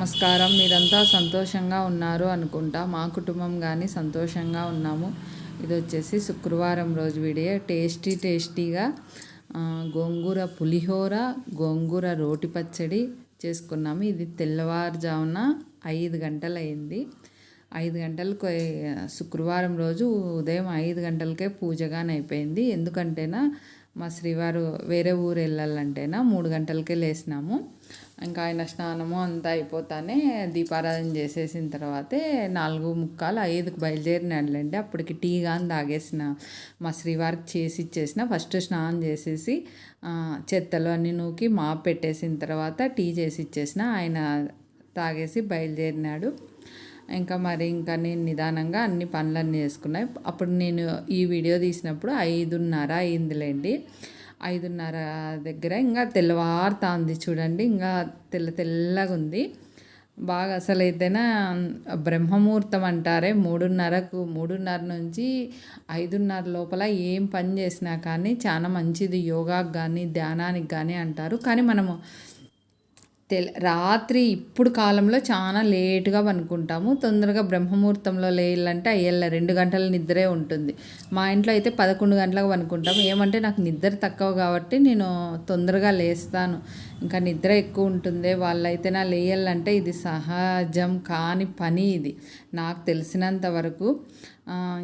నమస్కారం. మీరంతా సంతోషంగా ఉన్నారు అనుకుంటా. మా కుటుంబం కానీ సంతోషంగా ఉన్నాము. ఇది వచ్చేసి శుక్రవారం రోజు వీడియో. టేస్టీగా గోంగూర పులిహోర, గోంగూర రోటి పచ్చడి చేసుకున్నాము. ఇది తెల్లవారుజామున 5 గంటలైంది. 5 గంటలకు శుక్రవారం రోజు ఉదయం 5 గంటలకే పూజగానే అయిపోయింది. ఎందుకంటేనా మా శ్రీవారు వేరే ఊరు వెళ్ళాలంటేనా 3 గంటలకే లేసినాము. ఇంకా ఆయన స్నానము అంతా అయిపోతానే దీపారాధన చేసేసిన తర్వాతే 4:45, 5కి బయలుదేరినాడులేండి. అప్పటికి టీ కానీ తాగేసిన మా శ్రీవారికి చేసి ఇచ్చేసిన. ఫస్ట్ స్నానం చేసేసి చెత్తలు అన్నీ నూకి మాప్ పెట్టేసిన తర్వాత టీ చేసి ఇచ్చేసిన. ఆయన తాగేసి బయలుదేరినాడు. ఇంకా నేను నిదానంగా అన్ని పనులన్నీ చేసుకున్నాయి. అప్పుడు నేను ఈ వీడియో తీసినప్పుడు 5:30 అయిందిలేండి. 5:30 దగ్గర ఇంకా తెల్లవారుతుంది చూడండి. ఇంకా తెల్లగా ఉంది బాగా. అసలు అయితేనా బ్రహ్మముహూర్తం అంటారే 3:30 నుంచి 5:30 లోపల ఏం పని చేసినా కానీ చాలా మంచిది. యోగాకి కానీ ధ్యానానికి కానీ అంటారు. కానీ మనము రాత్రి ఇప్పుడు కాలంలో చాలా లేటుగా పనుకుంటాము. తొందరగా బ్రహ్మముహూర్తంలో లేయాలంటే 2 గంటల నిద్రే ఉంటుంది. మా ఇంట్లో అయితే 11 గంటలకు పనుకుంటాము. ఏమంటే నాకు నిద్ర తక్కువ కాబట్టి నేను తొందరగా లేస్తాను. ఇంకా నిద్ర ఎక్కువ ఉంటుంది. వాళ్ళైతే నా లేయాలంటే ఇది సహజం కాని పని. ఇది నాకు తెలిసినంత వరకు.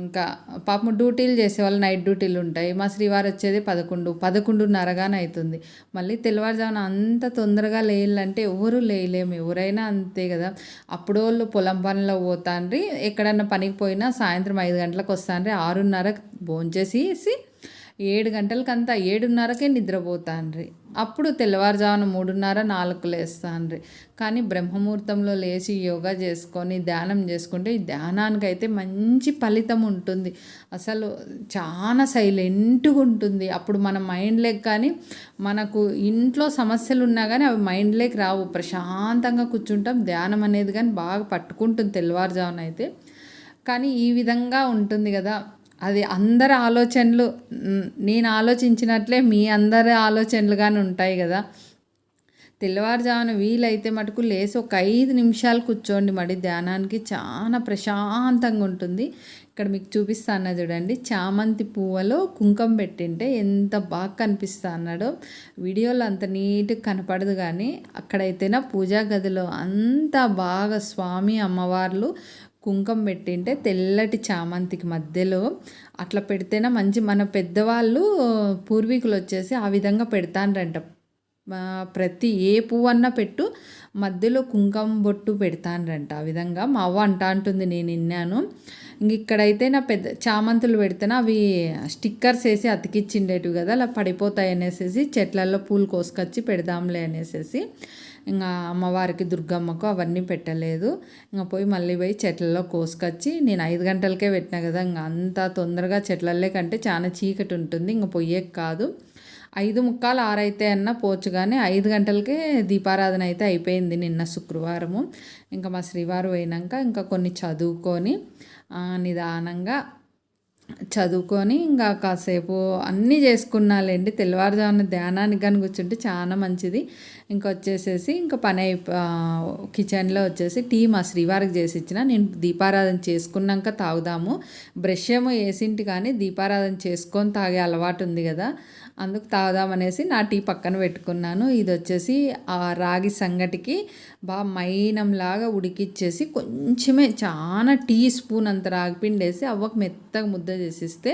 ఇంకా పాపం డ్యూటీలు చేసేవాళ్ళు నైట్ డ్యూటీలు ఉంటాయి. మా శ్రీవారు వచ్చేది 11:30 అవుతుంది. మళ్ళీ తెల్లవారుజామున అంత తొందరగా లేయాలంటే ఎవరు లేయలేము. ఎవరైనా అంతే కదా. అప్పుడు వాళ్ళు పొలం పనిలో పోతాండ్రి. ఎక్కడన్నా పనికి పోయినా సాయంత్రం 5 గంటలకు వస్తాండ్రి. 6:30కి భోంచేసి 7 గంటలకంతా 7:30కే నిద్రపోతాండ్రి. అప్పుడు తెల్లవారుజామున 3:30, 4కు లేస్తాండ్రి. కానీ బ్రహ్మముహూర్తంలో లేచి యోగా చేసుకొని ధ్యానం చేసుకుంటే ఈ ధ్యానానికైతే మంచి ఫలితం ఉంటుంది. అసలు చాలా సైలెంట్గా ఉంటుంది. అప్పుడు మన మైండ్లోకి కానీ మనకు ఇంట్లో సమస్యలు ఉన్నా కానీ అవి మైండ్లోకి రావు. ప్రశాంతంగా కూర్చుంటాం. ధ్యానం అనేది కానీ బాగా పట్టుకుంటుంది తెల్లవారుజామున అయితే. కానీ ఈ విధంగా ఉంటుంది కదా. అది అందరి ఆలోచనలు నేను ఆలోచించినట్లే మీ అందరి ఆలోచనలుగానే ఉంటాయి కదా. తెల్లవారుజామున వీలైతే మటుకు లేసి ఒక 5 నిమిషాలు కూర్చోండి. మరి ధ్యానానికి చాలా ప్రశాంతంగా ఉంటుంది. ఇక్కడ మీకు చూపిస్తాను చూడండి. చామంతి పువ్వులో కుంకుమ పెట్టింటే ఎంత బాగా కనిపిస్తా అన్నాడో. వీడియోలో అంత నీట్గా కనపడదు కానీ అక్కడైతేనా పూజా గదిలో అంత బాగా స్వామి అమ్మవార్లు కుంకుమ పెట్టింటే తెల్లటి చామంతికి మధ్యలో అట్లా పెడితేనే మంచి. మన పెద్దవాళ్ళు పూర్వీకులు వచ్చేసి ఆ విధంగా పెడతాండ్రంట. ప్రతి ఏ పువ్వు అన్నా పెట్టు మధ్యలో కుంకుమ బొట్టు పెడతాండ్రంట. ఆ విధంగా మా అవ్వ అంటుంది, నేను విన్నాను. ఇక్కడైతే నా పెద్ద చామంతులు పెడితేనే అవి స్టిక్కర్స్ వేసి అతికిచ్చిండేటివి కదా, అలా పడిపోతాయి అనేసి చెట్లలో పూలు కోసుకొచ్చి పెడదాంలే అనేసి ఇంకా అమ్మవారికి దుర్గమ్మకు అవన్నీ పెట్టలేదు. ఇంకా మళ్ళీ పోయి చెట్లలో కోసుకొచ్చి నేను 5 గంటలకే పెట్టినా కదా. ఇంకా అంత తొందరగా చెట్లల్లే కంటే చాలా చీకటి ఉంటుంది. ఇంకా పొయ్యేకి కాదు. 5:45, 6 అయితే అన్న పోవచ్చు కానీ 5 గంటలకే దీపారాధన అయితే అయిపోయింది నిన్న శుక్రవారము. ఇంకా మా శ్రీవారు పోయినాక ఇంకా కొన్ని చదువుకొని నిదానంగా చదువుకొని ఇంకా కాసేపు అన్నీ చేసుకున్నాలేండి. తెల్లవారుజామున ధ్యానానికి కానీ కూర్చుంటే చాలా మంచిది. వచ్చేసేసి ఇంకా పని కిచెన్లో వచ్చేసి టీ మా శ్రీవారికి చేసి ఇచ్చిన. నేను దీపారాధన చేసుకున్నాక తాగుదాము, బ్రష్ ఏమో వేసింటి కానీ దీపారాధన చేసుకొని తాగే అలవాటు ఉంది కదా, అందుకు తాగుదామనేసి నా టీ పక్కన పెట్టుకున్నాను. ఇది వచ్చేసి ఆ రాగి సంగటికి బాగా మైనంలాగా ఉడికిచ్చేసి కొంచెమే చాలా టీ స్పూన్ అంత రాగిపిండి వేసి అవ్వకు మెత్తగా ముద్ద చేసిస్తే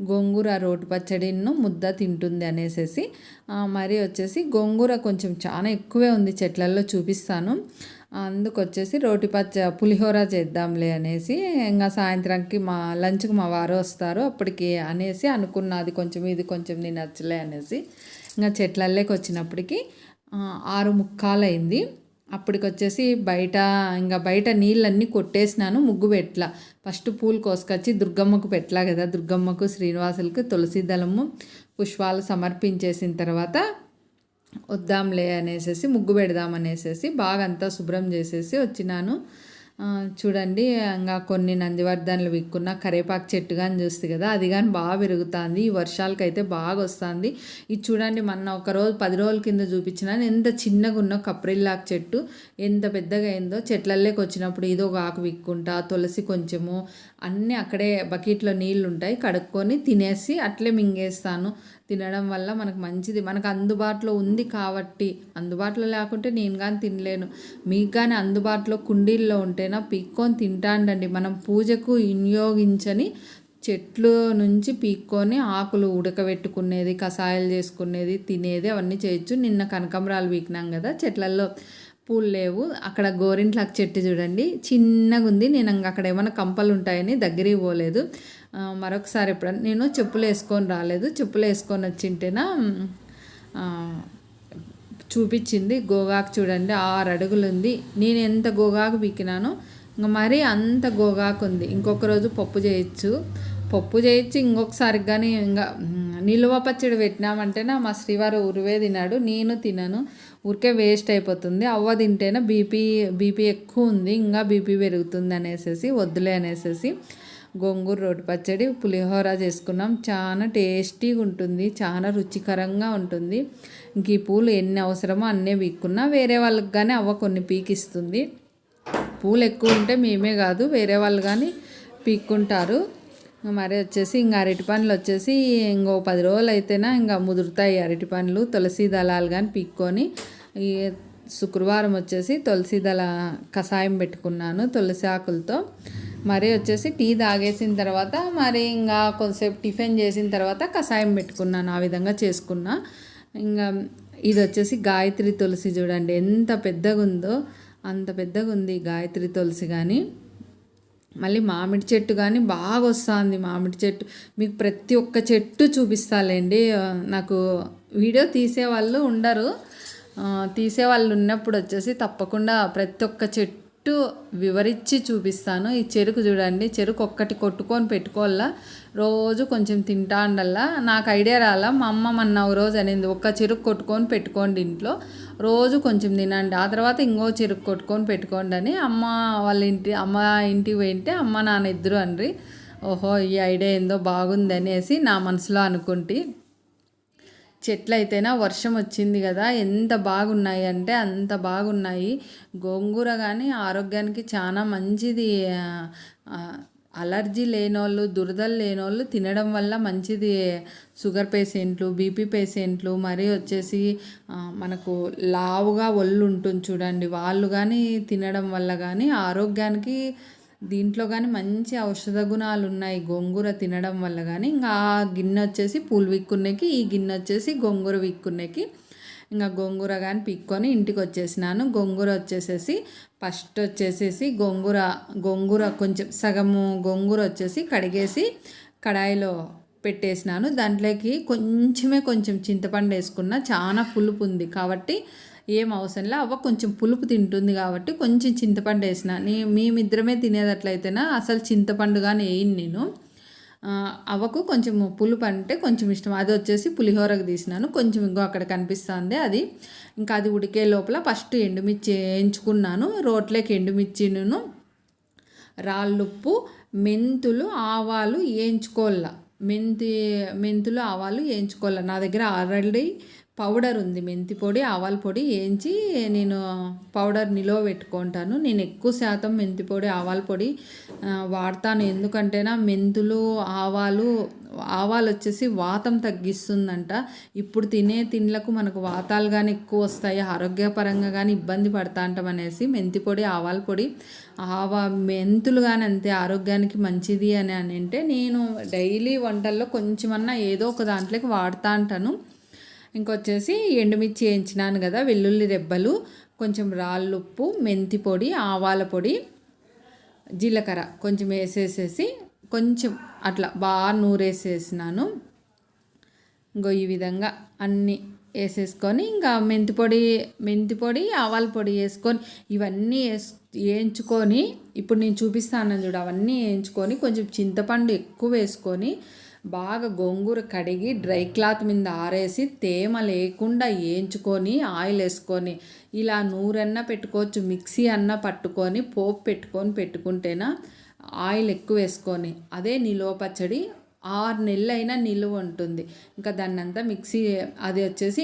గోంగూర రోటి పచ్చడిను ముద్ద తింటుంది అనేసి. మరి వచ్చేసి గోంగూర కొంచెం చాలా ఎక్కువే ఉంది చెట్లల్లో, చూపిస్తాను. అందుకొచ్చేసి పులిహోర చేద్దాంలే అనేసి ఇంకా సాయంత్రానికి లంచ్కి మా వారు వస్తారు అప్పటికి అనేసి అనుకున్నా. అది కొంచెం ఇది కొంచెం నేను నచ్చలే అనేసి ఇంకా చెట్లల్లోకి వచ్చినప్పటికి 6:45 అయింది. అప్పటికొచ్చేసి బయట నీళ్ళన్నీ కొట్టేసినాను. ముగ్గు పెట్టలా. ఫస్ట్ పూలు కోసుకొచ్చి దుర్గమ్మకు పెట్టలా కదా, దుర్గమ్మకు శ్రీనివాసులకు తులసి దళము పుష్పాలు సమర్పించేసిన తర్వాత వద్దాంలే అనేసి ముగ్గు పెడదామనేసి బాగా అంతా శుభ్రం చేసేసి వచ్చినాను. చూడండి ఇంకా కొన్ని నందివర్ధనలు విక్కున్న కరేపాకు చెట్టు కానీ చూస్తే కదా అది కానీ బాగా పెరుగుతుంది. ఈ వర్షాలకైతే బాగా వస్తుంది. ఇది చూడండి మొన్న ఒక రోజు 10 రోజుల కింద చూపించినాను ఎంత చిన్నగా ఉన్నో కప్రిల్లాకు చెట్టు ఎంత పెద్దగా అయిందో. చెట్లల్లోకి వచ్చినప్పుడు ఇదో ఒక ఆకు విక్కుంటా, తులసి కొంచెము అన్నీ అక్కడే బకెట్లో నీళ్ళు ఉంటాయి కడుక్కొని తినేసి అట్లే మింగేస్తాను. తినడం వల్ల మనకు మంచిది, మనకు అందుబాటులో ఉంది కాబట్టి. అందుబాటులో లేకుంటే నేను కానీ తినలేను. మీకు కానీ అందుబాటులో కుండీల్లో ఉంటేనా పీక్కొని తింటాండండి. మనం పూజకు వినియోగించని చెట్లు నుంచి పీక్కొని ఆకులు ఉడకబెట్టుకునేది, కషాయాలు చేసుకునేది, తినేది అవన్నీ చేయొచ్చు. నిన్న కనకాంబరాలు పీకినాం కదా, చెట్లల్లో పూలు లేవు. అక్కడ గోరింట్లాకు చెట్టు చూడండి చిన్నగా ఉంది. నేను అక్కడ ఏమైనా కంపలు ఉంటాయని దగ్గరికి పోలేదు. మరొకసారి ఎప్పుడన్నా నేను చెప్పులు వేసుకొని రాలేదు, చెప్పులు వేసుకొని వచ్చింటేనా చూపించింది. గోగాకు చూడండి 6 అడుగులు ఉంది. నేను ఎంత గోగాకు పీకినానో ఇంకా మరీ అంత గోగాకు ఉంది. ఇంకొక రోజు పప్పు చేయొచ్చు. ఇంకొకసారి కానీ ఇంకా నిలువ పచ్చడి పెట్టినామంటేనా మా శ్రీవారు ఉరివే తిన్నాడు, నేను తినను. ఊరికే వేస్ట్ అయిపోతుంది. అవ్వ తింటేనే బీపీ ఎక్కువ ఉంది, ఇంకా బీపీ పెరుగుతుంది అనేసి వద్దులే అనేసి గోంగూర రోటి పచ్చడి పులిహోర చేసుకున్నాం. చాలా టేస్టీగా ఉంటుంది, చాలా రుచికరంగా ఉంటుంది. ఇంక ఈ పూలు ఎన్ని అవసరమో అన్నీ పీక్కున్నా వేరే వాళ్ళకి కానీ అవ్వ కొన్ని పీకిస్తుంది. పూలు ఎక్కువ ఉంటే మేమే కాదు వేరే వాళ్ళు కానీ పీక్కుంటారు. మరి వచ్చేసి ఇంకా అరటి పండ్లు వచ్చేసి ఇంకో 10 రోజులు అయితేనా ఇంకా ముదురుతాయి అరటి పండ్లు. తులసి దళాలు కానీ పీక్కొని ఈ శుక్రవారం వచ్చేసి తులసి దళ కషాయం పెట్టుకున్నాను తులసి ఆకులతో. మరి వచ్చేసి టీ తాగేసిన తర్వాత మరి ఇంకా కొంతసేపు టిఫిన్ చేసిన తర్వాత కషాయం పెట్టుకున్నాను. ఆ విధంగా చేసుకున్నా. ఇంకా ఇది వచ్చేసి గాయత్రి తులసి చూడండి ఎంత పెద్దగా ఉందో, అంత పెద్దగా ఉంది గాయత్రి తులసి. కానీ మళ్ళీ మామిడి చెట్టు కానీ బాగా వస్తుంది. మామిడి చెట్టు మీకు ప్రతి ఒక్క చెట్టు చూపిస్తాలేండి. నాకు వీడియో తీసేవాళ్ళు ఉండరు, తీసేవాళ్ళు ఉన్నప్పుడు వచ్చేసి తప్పకుండా ప్రతి ఒక్క చెట్టు వివరించి చూపిస్తాను. ఈ చెరుకు చూడండి, చెరుకు ఒక్కటి కొట్టుకొని పెట్టుకోవాలా, రోజు కొంచెం తింటా ఉండల్లా. నాకు ఐడియా రాలా, మా అమ్మ మొన్న ఒక రోజు అనేది ఒక్క చెరుకు కొట్టుకొని పెట్టుకోండి ఇంట్లో, రోజు కొంచెం తినండి, ఆ తర్వాత ఇంకో చెరుకు కొట్టుకొని పెట్టుకోండి అని అమ్మ ఇంటికి పోయింటే అమ్మ నాన్న ఇద్దరు అండ్రి. ఓహో ఈ ఐడియా ఏందో బాగుంది అనేసి నా మనసులో అనుకుంటే. చెట్లు అయితేనా వర్షం వచ్చింది కదా ఎంత బాగున్నాయి అంటే అంత బాగున్నాయి. గోంగూర కానీ ఆరోగ్యానికి చాలా మంచిది. అలర్జీ లేనోళ్ళు, దురదలు లేనోళ్ళు తినడం వల్ల మంచిది. షుగర్ పేషెంట్లు, బీపీ పేషెంట్లు, మరి వచ్చేసి మనకు లావుగా ఒళ్ళు ఉంటుంది చూడండి, వాళ్ళు కానీ తినడం వల్ల కానీ ఆరోగ్యానికి దీంట్లో కానీ మంచి ఔషధ గుణాలు ఉన్నాయి గోంగూర తినడం వల్ల. కానీ ఇంకా ఆ గిన్నె వచ్చేసి పూలు విక్కునేకి, ఈ గిన్నె వచ్చేసి గోంగూర విక్కునేకి. ఇంకా గోంగూర కానీ పిక్కొని ఇంటికి వచ్చేసినాను. గోంగూర వచ్చేసేసి ఫస్ట్ వచ్చేసేసి గోంగూర కొంచెం సగము గోంగూర వచ్చేసి కడిగేసి కడాయిలో పెట్టేసినాను. దాంట్లోకి కొంచెం చింతపండు వేసుకున్నా, చాలా పులుపు ఉంది కాబట్టి ఏం అవసరం లే. అవ్వ కొంచెం పులుపు తింటుంది కాబట్టి కొంచెం చింతపండు వేసిన. మేమిద్దరమే తినేటట్లయితేనా అసలు చింతపండు కానీ వేయను నేను. అవ్వకు కొంచెం పులుపు అంటే కొంచెం ఇష్టం. అది వచ్చేసి పులిహోరకు తీసినాను. కొంచెం ఇంకో అక్కడ కనిపిస్తుంది అది. ఇంకా అది ఉడికే లోపల ఫస్ట్ ఎండుమిర్చి వేయించుకున్నాను. రోట్లోకి ఎండుమిర్చిను, రాళ్ళుప్పు, మెంతులు, ఆవాలు వేయించుకోవాల. మెంతులు ఆవాలు వేయించుకోవాలి. నా దగ్గర ఆల్రెడీ పౌడర్ ఉంది, మెంతి పొడి ఆవాల పొడి వేయించి నేను పౌడర్ నిలువ పెట్టుకుంటాను. నేను ఎక్కువ శాతం మెంతి పొడి ఆవాల పొడి వాడతాను. ఎందుకంటేనా మెంతులు ఆవాలు వచ్చేసి వాతం తగ్గిస్తుందంట. ఇప్పుడు తినే తిండ్లకు మనకు వాతాలు కానీ ఎక్కువ వస్తాయి, ఆరోగ్యపరంగా కానీ ఇబ్బంది పడతా అంటాం అనేసి మెంతి పొడి ఆవాల పొడి మెంతులు కానీ అంతే ఆరోగ్యానికి మంచిది అని అంటే నేను డైలీ వంటల్లో కొంచెమన్నా ఏదో ఒక దాంట్లోకి వాడుతూ ఉంటాను. ఇంకొచ్చేసి ఎండుమిర్చి వేయించినాను కదా, వెల్లుల్లి రెబ్బలు, కొంచెం రాళ్ళుప్పు, మెంతి పొడి, ఆవాల పొడి, జీలకర్ర కొంచెం వేసేసేసి కొంచెం అట్లా బాగా నూరేసేసినాను. ఇంకో ఈ విధంగా అన్నీ వేసేసుకొని ఇంకా మెంతి పొడి ఆవాల పొడి వేసుకొని ఇవన్నీ వేయించుకొని ఇప్పుడు నేను చూపిస్తాను చూడు, అవన్నీ వేయించుకొని కొంచెం చింతపండు ఎక్కువ వేసుకొని బాగా గోంగూర కడిగి డ్రై క్లాత్ మీద ఆరేసి తేమ లేకుండా వేయించుకొని ఆయిల్ వేసుకొని ఇలా నూరన్నా పెట్టుకోవచ్చు, మిక్సీ అన్నా పట్టుకొని పోపు పెట్టుకుంటేనా ఆయిల్ ఎక్కువ వేసుకొని అదే నిలువ పచ్చడి 6 నెలలైనా నిలువ ఉంటుంది. ఇంకా దాన్నంతా మిక్సీ అది వచ్చేసి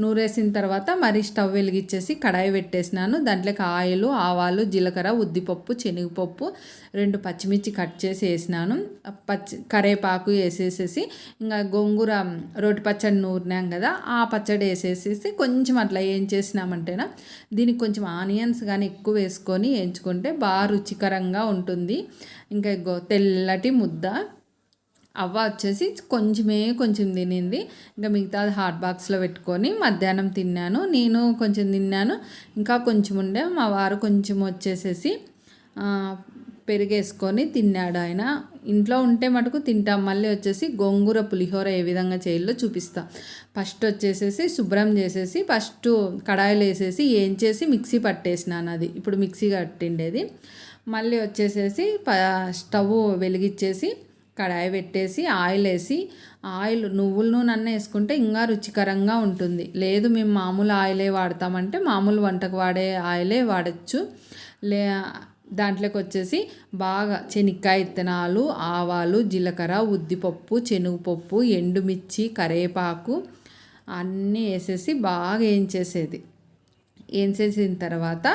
నూరేసిన తర్వాత మరి స్టవ్ వెలిగించేసి కడాయి పెట్టేసినాను. దాంట్లోకి ఆయిలు, ఆవాలు, జీలకర్ర, ఉద్దిపప్పు, శనగపప్పు, 2 పచ్చిమిర్చి కట్ చేసి వేసినాను. కరేపాకు వేసేసేసి ఇంకా గోంగూర రోటి పచ్చడి నూరినాం కదా, ఆ పచ్చడి వేసేసేసి కొంచెం అట్లా ఏం చేసినామంటేనా దీనికి కొంచెం ఆనియన్స్ కానీ ఎక్కువ వేసుకొని వేయించుకుంటే బాగా రుచికరంగా ఉంటుంది. ఇంకా తెల్లటి ముద్ద వచ్చేసి కొంచెం తినింది. ఇంకా మిగతాది హాట్ బాక్స్లో పెట్టుకొని మధ్యాహ్నం తిన్నాను. నేను కొంచెం తిన్నాను, ఇంకా కొంచెం ఉండే మా వారు కొంచెం వచ్చేసేసి పెరిగేసుకొని తిన్నాడు. ఆయన ఇంట్లో ఉంటే మటుకు తింటాం. మళ్ళీ వచ్చేసి గోంగూర పులిహోర ఏ విధంగా చేయాలో చూపిస్తా. ఫస్ట్ వచ్చేసేసి శుభ్రం చేసేసి ఫస్ట్ కడాయిలు వేసేసి ఏం చేసి మిక్సీ పట్టేసినాను. అది ఇప్పుడు మిక్సీ కట్టిండేది. మళ్ళీ వచ్చేసేసి స్టవ్ వెలిగించేసి కడాయి పెట్టేసి ఆయిల్ వేసి నువ్వుల నూనె అన్న వేసుకుంటే ఇంకా రుచికరంగా ఉంటుంది. లేదు మేము మామూలు ఆయిలే వాడతామంటే మామూలు వంటకు వాడే ఆయిలే వాడచ్చు. దాంట్లోకి వచ్చేసి బాగా శనక్కాయ విత్తనాలు, ఆవాలు, జీలకర్ర, ఉద్దిపప్పు, శనగపప్పు, ఎండుమిర్చి, కరివేపాకు అన్నీ వేసేసి బాగా వేయించేసిన తర్వాత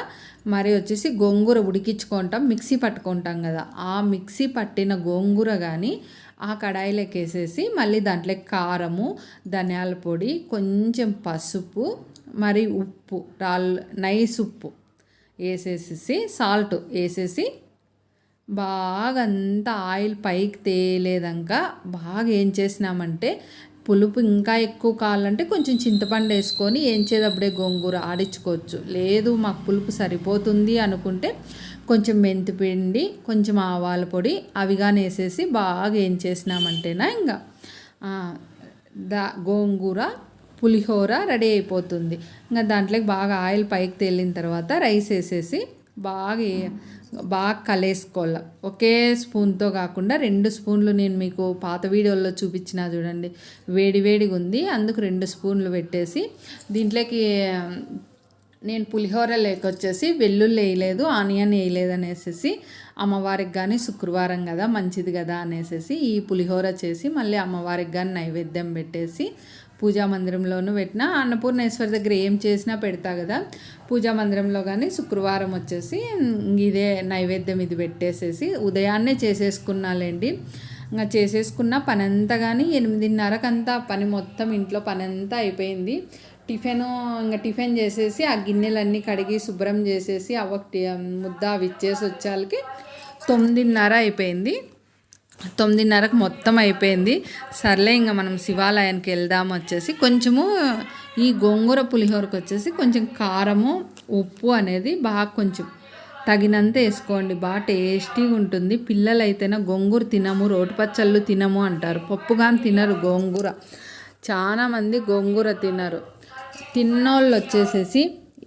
మరి వచ్చేసి గోంగూర ఉడికించుకుంటాం, మిక్సీ పట్టుకుంటాం కదా, ఆ మిక్సీ పట్టిన గోంగూర కానీ ఆ కడాయిలోకి వేసేసి మళ్ళీ దాంట్లోకి కారము, ధనియాల పొడి, కొంచెం పసుపు, మరి ఉప్పు, నైస్ ఉప్పు వేసేసి సాల్ట్ వేసేసి బాగా అంతా ఆయిల్ పైకి తేలేదాకా బాగా ఏం చేసినామంటే పులుపు ఇంకా ఎక్కువ కావాలంటే కొంచెం చింతపండు వేసుకొని వేయించేటప్పుడే గోంగూర ఆడించుకోవచ్చు. లేదు మాకు పులుపు సరిపోతుంది అనుకుంటే కొంచెం మెంతిపిండి, కొంచెం ఆవాల పొడి అవిగానే వేసేసి బాగా ఏం చేసినామంటేనా ఇంకా గోంగూర పులిహోర రెడీ అయిపోతుంది. ఇంకా దాంట్లోకి బాగా ఆయిల్ పైకి తేలిన తర్వాత రైస్ వేసేసి బాగా కలేసుకోవాలి. ఒకే స్పూన్తో కాకుండా 2 స్పూన్లు నేను మీకు పాత వీడియోలో చూపించిన చూడండి, వేడిగా ఉంది, అందుకు 2 స్పూన్లు పెట్టేసి దీంట్లోకి నేను పులిహోర లేకొచ్చేసి వెల్లుల్లి వేయలేదు, ఆనియన్ వేయలేదు అనేసి అమ్మవారికి కానీ శుక్రవారం కదా మంచిది కదా అనేసి ఈ పులిహోర చేసి మళ్ళీ అమ్మవారికి కానీ నైవేద్యం పెట్టేసి పూజా మందిరంలోనూ పెట్టినా, అన్నపూర్ణేశ్వరి దగ్గర ఏం చేసినా పెడతా కదా, పూజా మందిరంలో కానీ శుక్రవారం వచ్చేసి ఇదే నైవేద్యం ఇది పెట్టేసేసి ఉదయాన్నే చేసేసుకున్నాలేండి. ఇంకా చేసేసుకున్న పని అంతా కానీ 8:30కంతా పని మొత్తం ఇంట్లో పని అంతా అయిపోయింది. టిఫిన్ చేసేసి ఆ గిన్నెలన్నీ కడిగి శుభ్రం చేసేసి ముద్ద అవి ఇచ్చేసి వచ్చేళ్ళకి 9:30 అయిపోయింది. 9:30కు మొత్తం అయిపోయింది. సర్లే ఇంకా మనం శివాలయానికి వెళ్దాం వచ్చేసి కొంచెము ఈ గోంగూర పులిహోరకు వచ్చేసి కొంచెం కారము, ఉప్పు అనేది బాగా కొంచెం తగినంత వేసుకోండి, బాగా టేస్టీగా ఉంటుంది. పిల్లలు అయితేనే గోంగూర తినము, రోటి పచ్చళ్ళు తినము అంటారు, పప్పుగాని తినరు గోంగూర. చాలామంది గోంగూర తినరు. తిన్నోళ్ళు వచ్చేసేసి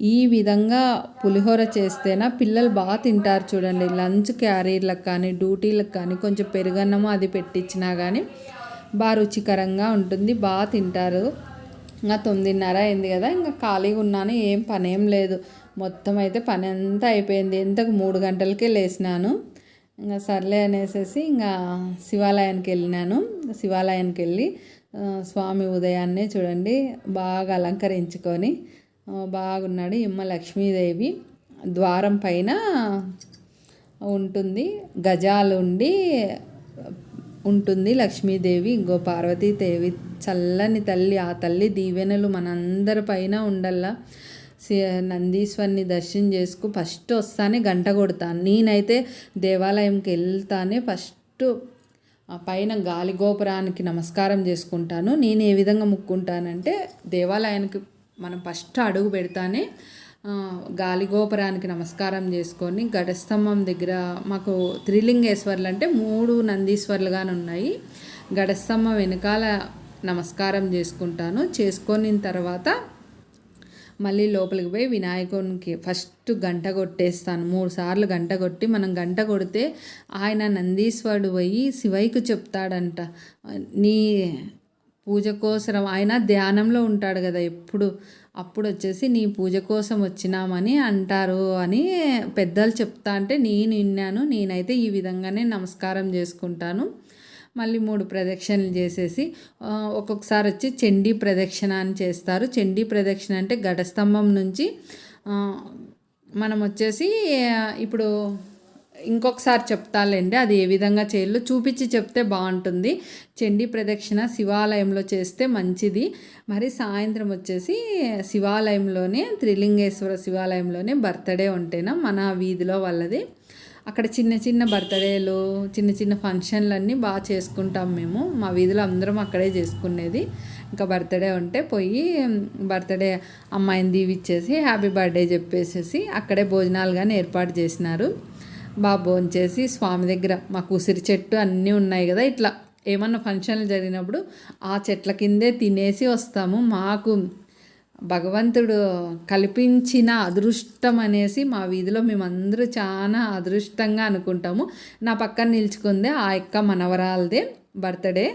ఈ విధంగా పులిహోర చేస్తేనా పిల్లలు బాగా తింటారు చూడండి. లంచ్ క్యారీర్లకు కానీ డ్యూటీలకు కానీ కొంచెం పెరుగన్నము అది పెట్టించినా కానీ బాగా రుచికరంగా ఉంటుంది, బాగా తింటారు. ఇంకా 9:30 అయింది కదా, ఇంకా ఖాళీగా ఉన్నాను, ఏం పని ఏం లేదు. మొత్తం అయితే పని అంతా అయిపోయింది. ఎంతకు 3 గంటలకే లేచినాను. ఇంకా సర్లే అనేసి ఇంకా శివాలయానికి వెళ్ళినాను. శివాలయానికి వెళ్ళి స్వామి ఉదయాన్నే చూడండి బాగా అలంకరించుకొని బాగున్నాడు. ఇమ్మ లక్ష్మీదేవి ద్వారం పైన ఉంటుంది, గజాలు ఉంటుంది లక్ష్మీదేవి. ఇంకో పార్వతీదేవి చల్లని తల్లి. ఆ తల్లి దీవెనలు మనందరి పైన ఉండల్లా. నందీశ్వరిని దర్శనం చేసుకు ఫస్ట్ వస్తానే గంట కొడతాను. నేనైతే దేవాలయంకి వెళ్తానే ఫస్ట్ పైన గాలి గోపురానికి నమస్కారం చేసుకుంటాను. నేను ఏ విధంగా ముక్కుంటానంటే దేవాలయానికి మనం ఫస్ట్ అడుగు పెడతానే గాలిగోపురానికి నమస్కారం చేసుకొని గడస్తంభం దగ్గర మాకు త్రిలింగేశ్వర్లు అంటే 3 నందీశ్వర్లుగానే ఉన్నాయి. గడస్తంభం వెనకాల నమస్కారం చేసుకుంటాను. చేసుకొని తర్వాత మళ్ళీ లోపలికి పోయి వినాయకునికి ఫస్ట్ గంట కొట్టేస్తాను. 3 సార్లు గంట కొట్టి, మనం గంట కొడితే ఆయన నందీశ్వరుడు పోయి శివయ్యకు చెప్తాడంట, నీ పూజ కోసం ఆయన ధ్యానంలో ఉంటాడు కదా ఎప్పుడు, అప్పుడు వచ్చేసి నీ పూజ కోసం వచ్చినామని అంటారు అని పెద్దలు చెప్తా అంటే నేను విన్నాను. నేనైతే ఈ విధంగానే నమస్కారం చేసుకుంటాను. మళ్ళీ 3 ప్రదక్షిణలు చేసేసి ఒక్కొక్కసారి వచ్చి చండీ ప్రదక్షిణ అని చేస్తారు. చండీ ప్రదక్షిణ అంటే ఘటస్తంభం నుంచి మనం వచ్చేసి ఇప్పుడు ఇంకొకసారి చెప్తాలేండి అది ఏ విధంగా చేయాలో చూపించి చెప్తే బాగుంటుంది. చండీ ప్రదక్షిణ శివాలయంలో చేస్తే మంచిది. మరి సాయంత్రం వచ్చేసి శివాలయంలోనే, త్రిలింగేశ్వర శివాలయంలోనే బర్త్డే ఉంటేనా మన వీధిలో వాళ్ళది, అక్కడ చిన్న చిన్న బర్త్డేలు, చిన్న చిన్న ఫంక్షన్లన్నీ బాగా చేసుకుంటాం మేము. మా వీధిలో అందరం అక్కడే చేసుకునేది. ఇంకా బర్త్డే ఉంటే పోయి బర్త్డే అమ్మాయిని దీవిచ్చేసి హ్యాపీ బర్త్డే చెప్పేసేసి అక్కడే భోజనాలు కానీ ఏర్పాటు చేసినారు. బాగా భోంచేసి స్వామి దగ్గర మాకు ఉసిరి చెట్టు అన్నీ ఉన్నాయి కదా, ఇట్లా ఏమన్నా ఫంక్షన్లు జరిగినప్పుడు ఆ చెట్ల కిందే తినేసి వస్తాము. మాకు భగవంతుడు కల్పించిన అదృష్టం అనేసి మా వీధిలో మేమందరూ చాలా అదృష్టంగా అనుకుంటాము. నా పక్కన నిల్చుకుందే ఆ యొక్క మనవరాలదే బర్త్డే.